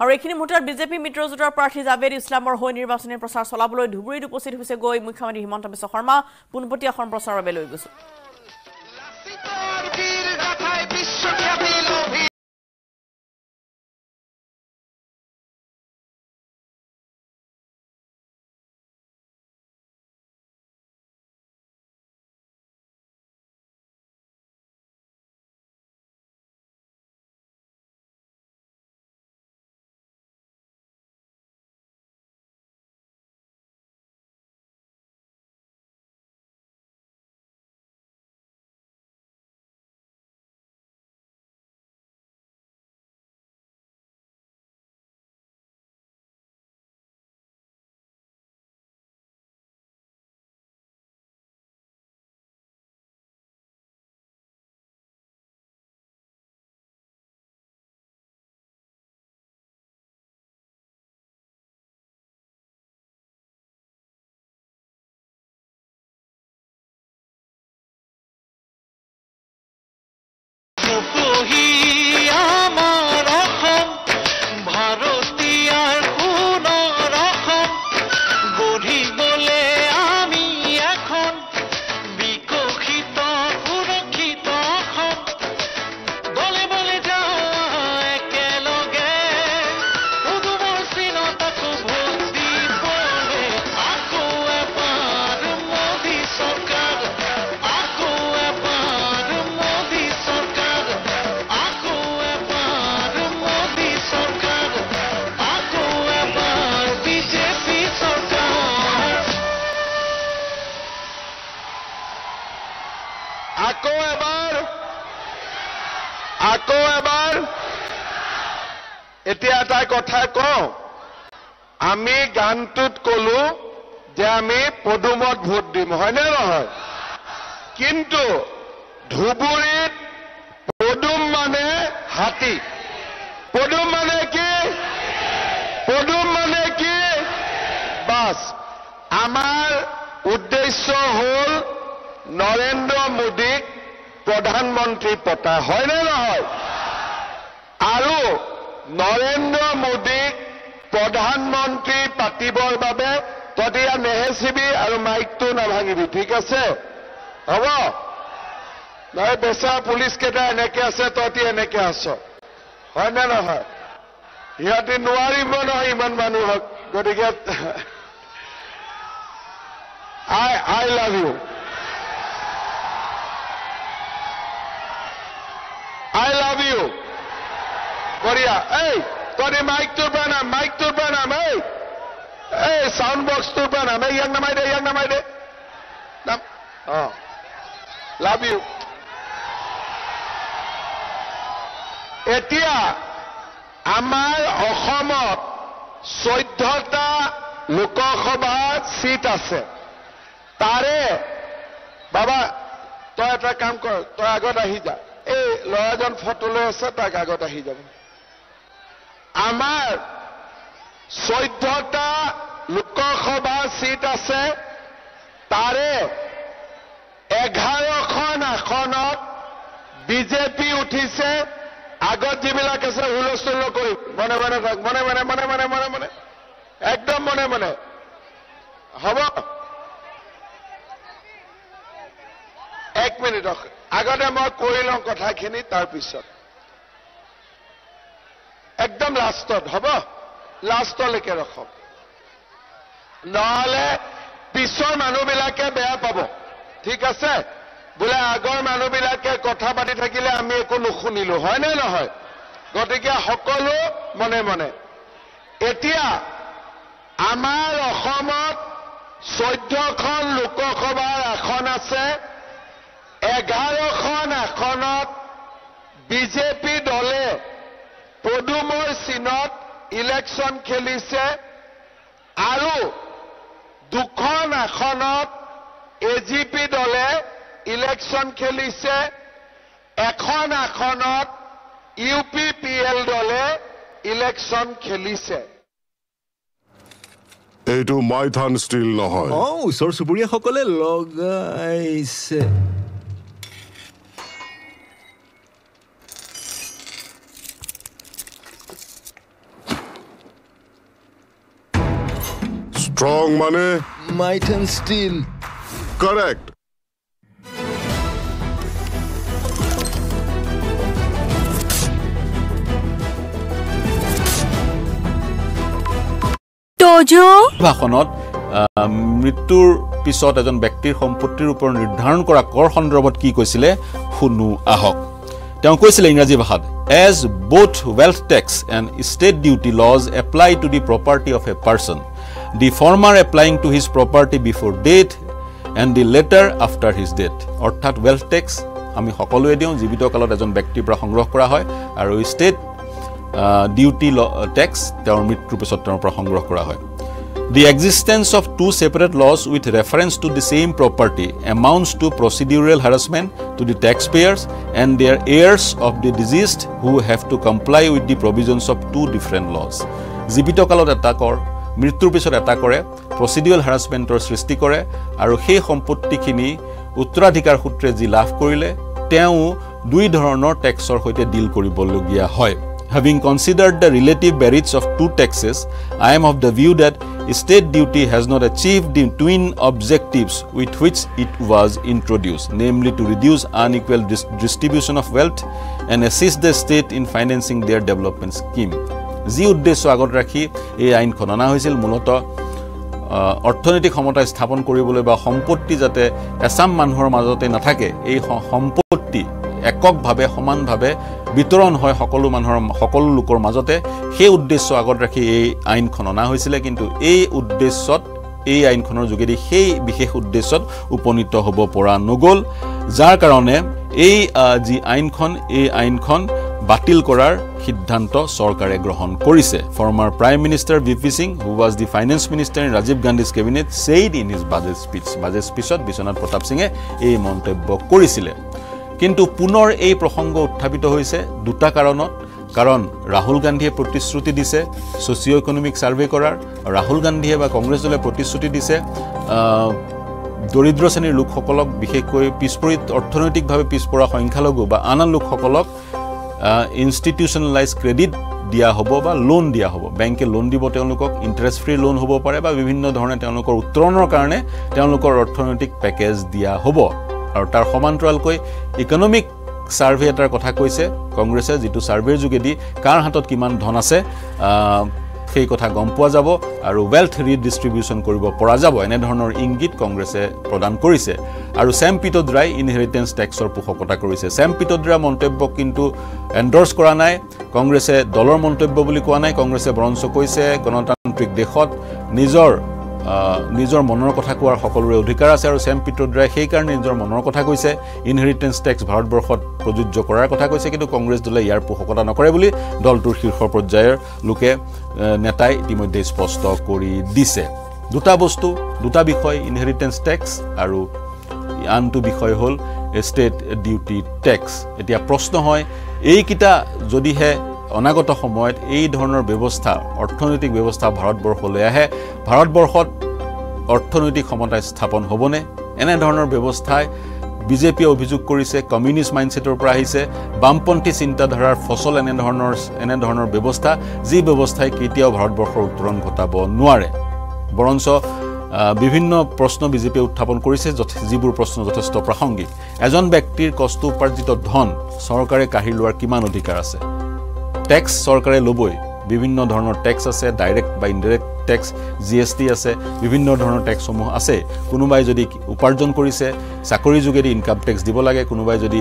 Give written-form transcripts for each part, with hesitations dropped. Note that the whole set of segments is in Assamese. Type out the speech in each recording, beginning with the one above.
আৰু এইখিনি মুহূৰ্তত বিজেপি মিত্ৰজোঁটৰ প্ৰাৰ্থী জাভেদ ইছলামৰ হৈ নিৰ্বাচনী প্ৰচাৰ চলাবলৈ ধুবুৰীত উপস্থিত হৈছে গৈ মুখ্যমন্ত্ৰী হিমন্ত বিশ্ব শৰ্মা পোনপটীয়াখন প্ৰচাৰৰ বাবে লৈ গৈছে আকৌ এবাৰ এতিয়া এটা কথা কওঁ আমি গানটোত কলো যে আমি পদুমত ভোট দিম হয়নে নহয় কিন্তু ধুবুৰীত পদুম মানে হাতী পদুম মানে কি বাস আমাৰ উদ্দেশ্য হ'ল নৰেন্দ্ৰ মোদীক প্ৰধানমন্ত্ৰী পতা হয় নে নহয় আৰু নৰেন্দ্ৰ মোদীক প্ৰধানমন্ত্ৰী পাতিবৰ বাবে ততিয়া নেহেচিবি আৰু মাইকটো নাভাঙিবি ঠিক আছে হ'ব নহয় বেচা পুলিচ কেইটা এনেকে আছে ততি এনেকে আছ হয় নে নহয় ইহঁতে নোৱাৰিব নহয় ইমান মানুহক গতিকে I love you I love you Korea hey todi mic to banam hey sound box to banam hey yang namai de nam oh love you etia amar অসমত 14টা লোকসভা সিট আছে তাৰে বাবা তই এটা কাম কৰ তই আগত আহি যা এই লৰাজন ফটো লৈ আছে তাক আগত আহি যাব আমাৰ 14টা লোকসভা সিট আছে তাৰে 11খন আসনত বিজেপি উঠিছে আগত যিবিলাক আছে হুলস্থুল নকৰি মনে একদম মনে হ'ব এক মিনিট আগতে মই কৈ লওঁ কথাখিনি তাৰ পিছত একদম লাষ্টত হ'ব লাষ্টলৈকে ৰখক নহলে পিছৰ মানুহবিলাকে বেয়া পাব ঠিক আছে বোলে আগৰ মানুহবিলাকে কথা পাতি থাকিলে আমি একো নুশুনিলো হয় নে নহয় গতিকে সকলো মনে এতিয়া আমাৰ অসমত 14খন লোকসভাৰ আসন আছে 11খন আসনত বিজেপি দলে পদুমৰ চিনত ইলেকশ্যন খেলিছে আৰু 2খন আসনত এজিপি দলে ইলেকশ্যন খেলিছে এখন আসনত ইউপিপিএল দলে ইলেকশ্যন খেলিছে এইটো মাইথান ষ্টিল নহয় ওচৰ চুবুৰীয়াসকলে লগাইছে Strong মানে Maithan Steel. correct. ভাষণত মৃত্যুৰ পিছত এজন ব্যক্তিৰ সম্পত্তিৰ ওপৰত নিৰ্ধাৰণ কৰা কৰ সন্দৰ্ভত কি কৈছিলে শুনো আহক তেওঁ কৈছিলে ইংৰাজী ভাষাত as both wealth tax and state duty laws apply to the property of a person the former applying to his property before death and the latter after his death অৰ্থাৎ wealth tax আমি সকলোৱে দিওঁ জীৱিত কালত এজন ব্যক্তিৰ পৰা সংগ্ৰহ কৰা হয় আৰু state duty tax তেওঁৰ মৃত্যুৰ পিছত তেওঁৰ পৰা সংগ্ৰহ কৰা হয় The existence of two separate laws with reference to the same property amounts to procedural harassment to the taxpayers and their heirs of the deceased who have to comply with the provisions of two different laws. জীৱিত কালত এটা কৰ মৃত্যুৰ পিছত এটা কৰে procedural harassmentor সৃষ্টি কৰে আৰু সেই সম্পত্তিখিনি উত্তৰাধিকাৰ সূত্ৰে যি লাভ কৰিলে তেওঁ দুই ধৰণৰ ট্যাক্সৰ সৈতে ডিল কৰিবলগীয়া হয় Having considered the relative merits of two taxes, I am of the view that state duty has not achieved the twin objectives with which it was introduced, namely to reduce unequal distribution of wealth and assist the state in financing their development scheme. যি উদ্দেশ্য আগত ৰাখি এই আইনখন অনা হৈছিল মূলতঃ অৰ্থনৈতিক সমতা স্থাপন কৰিবলৈ বা সম্পত্তি যাতে এছাম মানুহৰ মাজতে নাথাকে এই সম্পত্তি এককভাৱে সমানভাৱে বিতৰণ হয় সকলো লোকৰ মাজতে সেই উদ্দেশ্য আগত ৰাখি এই আইনখন অনা হৈছিল কিন্তু এই উদ্দেশ্যত এই আইনখনৰ যোগেদি সেই বিশেষ উদ্দেশ্যত উপনীত হ'ব পৰা নগল যাৰ কাৰণে এই যি আইনখন বাতিল কৰাৰ সিদ্ধান্ত চৰকাৰে গ্ৰহণ কৰিছে Former Prime Minister VP Singh who was the finance minister in Rajiv Gandhi's cabinet said in his budget speech Biswanath Pratap সিঙে এই মন্তব্য কৰিছিল কিন্তু পুনৰ এই প্ৰসংগ উত্থাপিত হৈছে দুটা কাৰণত কাৰণ ৰাহুল গান্ধীয়ে প্ৰতিশ্ৰুতি দিছে সোশিও ইকোনমিক সাৰ্ভে কৰাৰ ৰাহুল গান্ধীয়ে বা কংগ্ৰেছ দলে প্ৰতিশ্ৰুতি দিছে দৰিদ্ৰ শ্ৰেণীৰ লোকসকলক বিশেষকৈ পিছপৰিত অৰ্থনৈতিকভাৱে পিছপৰা সংখ্যালঘু বা আন লোকসকলক ইনষ্টিটিউশনালাইজ ক্ৰেডিট দিয়া হ'ব বা লোন দিয়া হ'ব বেংকে লোন দিব তেওঁলোকক ইন্টাৰেষ্ট ফ্ৰী লোন হ'ব পাৰে বা বিভিন্ন ধৰণে তেওঁলোকৰ উত্তৰণৰ কাৰণে তেওঁলোকৰ অৰ্থনৈতিক পেকেজ দিয়া হ'ব আৰু তাৰ সমান্তৰালকৈ ইকোনমিক সাৰ্ভে এটাৰ কথা কৈছে কংগ্ৰেছে যেটো সাৰ্ভেৰ যোগেদি কাৰ হাতত কিমান ধন আছে সেই কথা গম পোৱা যাব আৰু ওয়েলথ ৰিডিস্ট্ৰিবিউচন কৰিব পৰা যাব এনে ধৰণৰ ইংগিত কংগ্ৰেছে প্ৰদান কৰিছে আৰু স্যাম পিট্ৰোডাই ইনহেৰিটেন্স ট্যাক্সৰ পোষকতা কৰিছে স্যাম পিট্ৰোডাৰ মন্তব্য কিন্তু এন্ডৰ্স কৰা নাই কংগ্ৰেছে দলৰ মন্তব্য বুলি কোৱা নাই কংগ্ৰেছে বৰঞ্চ কৈছে গণতান্ত্ৰিক দেশত নিজৰ মনৰ কথা কোৱাৰ সকলোৰে অধিকাৰ আছে আৰু স্যাম পিট্ৰোডাই সেই কাৰণে নিজৰ মনৰ কথা কৈছে ইনহেৰিটেন্স ট্যাক্স ভাৰতবৰ্ষত প্ৰযোজ্য কৰাৰ কথা কৈছে কিন্তু কংগ্ৰেছ দলে ইয়াৰ পোষকতা নকৰে বুলি দলটোৰ শীৰ্ষ পৰ্যায়ৰ লোকে নেতাই ইতিমধ্যে স্পষ্ট কৰি দিছে দুটা বিষয় ইনহেৰিটেন্স ট্যাক্স আৰু আনটো বিষয় হ'ল ষ্টেট ডিউটি ট্যাক্স এতিয়া প্ৰশ্ন হয় এইকিটা যদিহে অনাগত সময়ত এই ধৰণৰ ব্যৱস্থা অৰ্থনৈতিক ব্যৱস্থা ভাৰতবৰ্ষলৈ আহে ভাৰতবৰ্ষত অৰ্থনৈতিক সমতা স্থাপন হ'বনে এনে ধৰণৰ ব্যৱস্থাই বিজেপি অভিযোগ কৰিছে কমিউনিষ্ট মাইন্ডসেটৰ পৰা আহিছে বামপন্থী চিন্তাধাৰাৰ ফসল এনে ধৰণৰ ব্যৱস্থা যি ব্যৱস্থাই কেতিয়াও ভাৰতবৰ্ষৰ উত্তৰণ ঘটাব নোৱাৰে বৰঞ্চ বিভিন্ন প্ৰশ্ন বিজেপি উত্থাপন কৰিছে যিবোৰ প্ৰশ্ন যথেষ্ট প্ৰাসংগিক এজন ব্যক্তিৰ কষ্ট উপাৰ্জিত ধন চৰকাৰে কাঢ়ি লোৱাৰ কিমান অধিকাৰ আছে ট্যাক্স চৰকাৰে লবই বিভিন্ন ধৰণৰ ট্যাক্স আছে ডাইৰেক্ট বা ইনডাইৰেক্ট ট্যাক্স জিএসটি আছে বিভিন্ন ধৰণৰ ট্যাক্সসমূহ আছে কোনোবাই যদি উপাৰ্জন কৰিছে চাকৰি যোগেদি ইনকাম ট্যাক্স দিব লাগে কোনোবাই যদি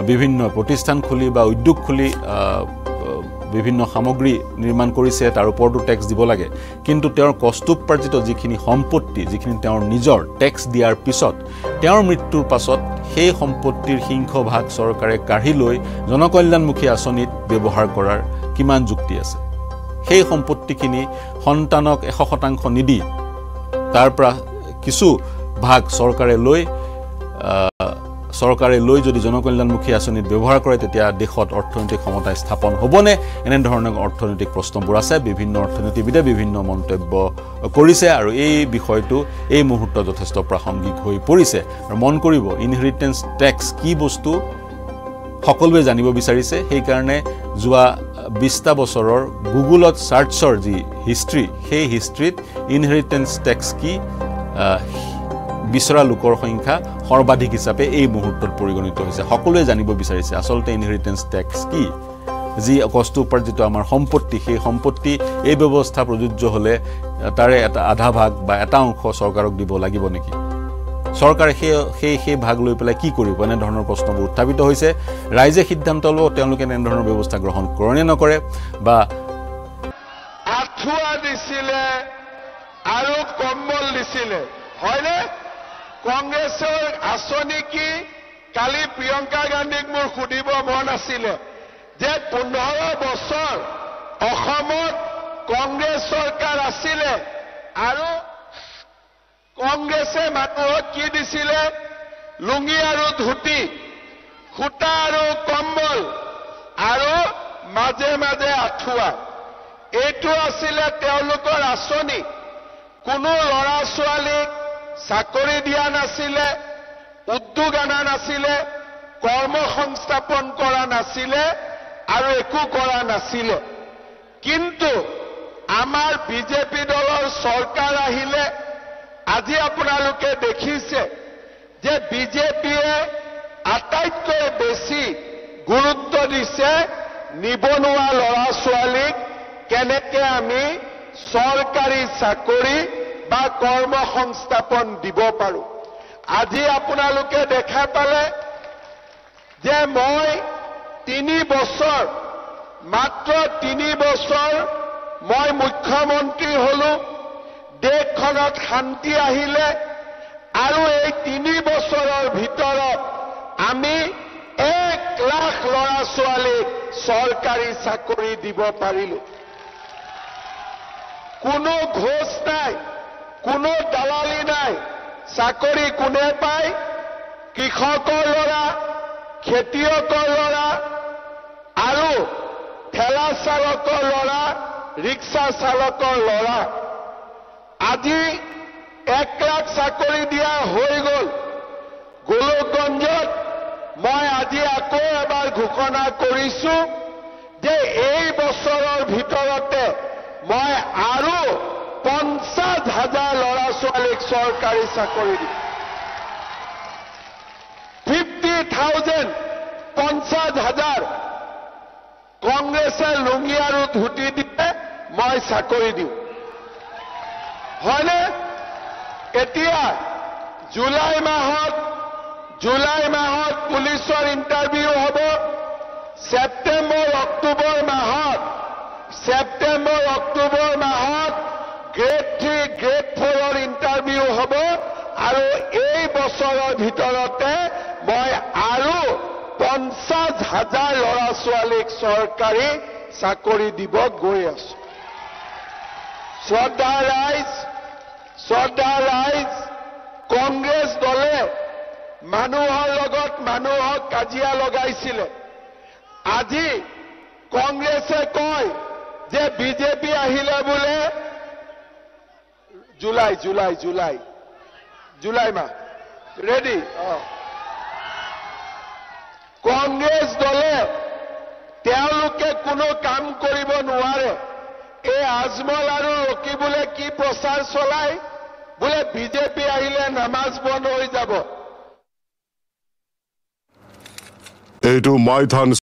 বিভিন্ন প্ৰতিষ্ঠান খুলি বা উদ্যোগ খুলি বিভিন্ন সামগ্ৰী নিৰ্মাণ কৰিছে তাৰ ওপৰতো ট্যাক্স দিব লাগে কিন্তু তেওঁৰ কষ্ট উপাৰ্জিত যিখিনি সম্পত্তি যিখিনি তেওঁৰ নিজৰ ট্যাক্স দিয়াৰ পিছত তেওঁৰ মৃত্যুৰ পাছত সেই সম্পত্তিৰ সিংহভাগ চৰকাৰে কাঢ়ি লৈ জনকল্যাণমুখী আঁচনিত ব্যৱহাৰ কৰাৰ কিমান যুক্তি আছে সেই সম্পত্তিখিনি সন্তানক 100% নিদি তাৰ পৰা কিছু ভাগ চৰকাৰে লৈ যদি জনকল্যাণমুখী আঁচনিত ব্যৱহাৰ কৰে তেতিয়া দেশত অৰ্থনৈতিক সমতা স্থাপন হ'বনে এনে ধৰণৰ অৰ্থনৈতিক প্ৰশ্নবোৰ আছে বিভিন্ন অৰ্থনীতিবিদে বিভিন্ন মন্তব্য কৰিছে আৰু এই বিষয়টো এই মুহূৰ্তত যথেষ্ট প্ৰাসংগিক হৈ পৰিছে আৰু মন কৰিব ইনহেৰিটেন্স ট্যাক্স কি বস্তু সকলোৱে জানিব বিচাৰিছে সেইকাৰণে যোৱা 20টা বছৰৰ গুগলত সাৰ্চৰ যি হিষ্ট্ৰী সেই হিষ্ট্ৰীত ইনহেৰিটেন্স টেক্স কি বিচৰা লোকৰ সংখ্যা সৰ্বাধিক হিচাপে এই মুহূৰ্তত পৰিগণিত হৈছে সকলোৱে জানিব বিচাৰিছে আচলতে ইনহেৰিটেন্স টেক্স কি যি কষ্ট উপাৰ্জিত আমাৰ সম্পত্তি সেই সম্পত্তি এই ব্যৱস্থা প্ৰযোজ্য হলে তাৰে এটা আধা ভাগ বা এটা অংশ চৰকাৰক দিব লাগিব নেকি চৰকাৰে সেই ভাগ লৈ পেলাই কি কৰিব এনে ধৰণৰ প্ৰশ্নবোৰ উত্থাপিত হৈছে ৰাইজে সিদ্ধান্ত ল'ব তেওঁলোকে এনে ধৰণৰ ব্যৱস্থা গ্ৰহণ কৰে নে নকৰে বা আঠুৱা দিছিলে আৰু কম্বল দিছিলে হয়নে কংগ্ৰেছৰ আঁচনি কি কালি প্ৰিয়ংকা গান্ধীক মোৰ সুধিব মন আছিলে যে 15 বছৰ অসমত কংগ্ৰেছ চৰকাৰ আছিলে আৰু কংগ্ৰেছে মানুহক কি দিছিলে লুঙি আৰু ধুতি খুটা আৰু কম্বল আৰু মাজে মাজে আঁঠুৱা এইটো আছিলে তেওঁলোকৰ আঁচনি কোনো ল'ৰা ছোৱালীক চাকৰি দিয়া নাছিলে উদ্যোগ অনা নাছিলে কৰ্ম সংস্থাপন কৰা নাছিলে আৰু একো কৰা নাছিলে কিন্তু আমাৰ বিজেপি দলৰ চৰকাৰ আহিলে আজি আপোনালোকে দেখিছে যে বিজেপিয়ে আটাইতকৈ বেছি গুৰুত্ব দিছে নিবনুৱা ল'ৰা ছোৱালীক কেনেকে আমি চৰকাৰী চাকৰি বা কৰ্ম সংস্থাপন দিব পাৰো আজি আপোনালোকে দেখা পালে যে মই 3 বছৰ মাত্ৰ 3 বছৰ মই মুখ্যমন্ত্ৰী হলো দেশখনত শান্তি আহিলে আৰু এই 3 বছৰৰ ভিতৰত আমি 1 লাখ ল'ৰা ছোৱালীক চৰকাৰী চাকৰি দিব পাৰিলো কোনো ঘোষ নাই কোনো দালালি নাই চাকৰি কোনে পায় কৃষকৰ ল'ৰা খেতিয়কৰ ল'ৰা আৰু ঠেলা চালকৰ ল'ৰা ৰিক্সা চালকৰ ল'ৰা আজি 1 লাখ চাকৰি দিয়া হৈ গ'ল গোলকগঞ্জত মই আজি আকৌ এবাৰ ঘোষণা কৰিছো যে এই বছৰৰ ভিতৰতে মই আৰু 50,000 ল'ৰা ছোৱালীক চৰকাৰী চাকৰি দিম 50,000 50,000 কংগ্ৰেছে লুঙি আৰু ধুতি দিলে মই চাকৰি দিম হয়নে এতিয়া জুলাই মাহত পুলিচৰ ইণ্টাৰভিউ হ'ব ছেপ্টেম্বৰ অক্টোবৰ মাহত গ্ৰেড 3 গ্ৰেড 4ৰ ইণ্টাৰভিউ হ'ব আৰু এই বছৰৰ ভিতৰতে মই আৰু 50,000 ল'ৰা ছোৱালীক চৰকাৰী চাকৰি দিব গৈ আছো শ্ৰদ্ধা ৰাইজ কংগ্ৰেছ দলে মানুহৰ লগত মানুহক কাজিয়া লগাইছিলে আজি কংগ্ৰেছে কয় যে বিজেপি আহিলে বোলে জুলাই মাহ ৰেডি কংগ্ৰেছ দলে তেওঁলোকে কোনো কাম কৰিব নোৱাৰে এই আজমল আৰু ৰকিবুলে কি প্ৰচাৰ চলায় বোলে বিজেপি আহিলে নামাজ বন্ধ হৈ যাব এইটো মাইথান